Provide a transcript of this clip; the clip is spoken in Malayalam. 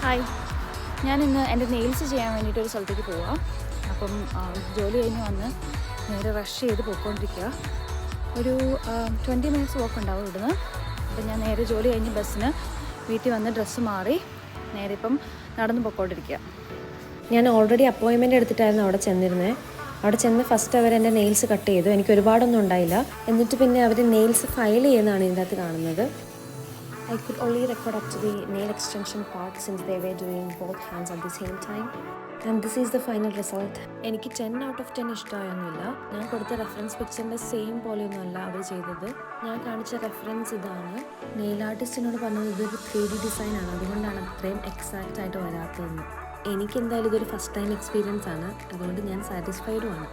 ഹായ്, ഞാനിന്ന് എൻ്റെ നെയിൽസ് ചെയ്യാൻ വേണ്ടിയിട്ട് ഒരു സ്ഥലത്തേക്ക് പോവാം. അപ്പം ജോലി കഴിഞ്ഞ് വന്ന് നേരെ റഷ് ചെയ്ത് പോയിക്കൊണ്ടിരിക്കുക. ഒരു 20 മിനിറ്റ്സ് വോക്ക് ഉണ്ടാവും ഇവിടുന്ന്. അപ്പം ഞാൻ നേരെ ജോലി കഴിഞ്ഞ് ബസ്സിന് വീട്ടിൽ വന്ന് ഡ്രസ്സ് മാറി നേരെ ഇപ്പം നടന്ന് പോയിക്കൊണ്ടിരിക്കുക. ഞാൻ ഓൾറെഡി അപ്പോയിൻമെൻറ്റ് എടുത്തിട്ടായിരുന്നു അവിടെ ചെന്നിരുന്നത്. അവിടെ ചെന്ന് ഫസ്റ്റ് അവരെൻ്റെ നെയിൽസ് കട്ട് ചെയ്തു. എനിക്ക് ഒരുപാടൊന്നും ഉണ്ടായില്ല. എന്നിട്ട് പിന്നെ അവർ നെയിൽസ് ഫയൽ ചെയ്യുന്നതാണ് ഇതിൻ്റെ അകത്ത് കാണുന്നത്. I could only record up to the nail extension part since they were doing both hands at the same time. And this is the final result. എനിക്ക് 10 out of 10 ഇഷ്ടമായൊന്നുമില്ല. ഞാൻ കൊടുത്ത റെഫറൻസ് പിക്ചറിൻ്റെ സെയിം പോലെയൊന്നുമല്ല അവർ ചെയ്തത്. ഞാൻ കാണിച്ച റെഫറൻസ് ഇതാണ്. നെയിൽ ആർട്ടിസ്റ്റിനോട് പറഞ്ഞത് ഇതൊരു 3D ഡിസൈനാണ്, അതുകൊണ്ടാണ് അത്രയും എക്സാക്റ്റ് ആയിട്ട് വരാത്തതെന്ന്. എനിക്ക് എന്തായാലും ഇതൊരു ഫസ്റ്റ് ടൈം എക്സ്പീരിയൻസ് ആണ്, അതുകൊണ്ട് ഞാൻ സാറ്റിസ്ഫൈഡുമാണ്.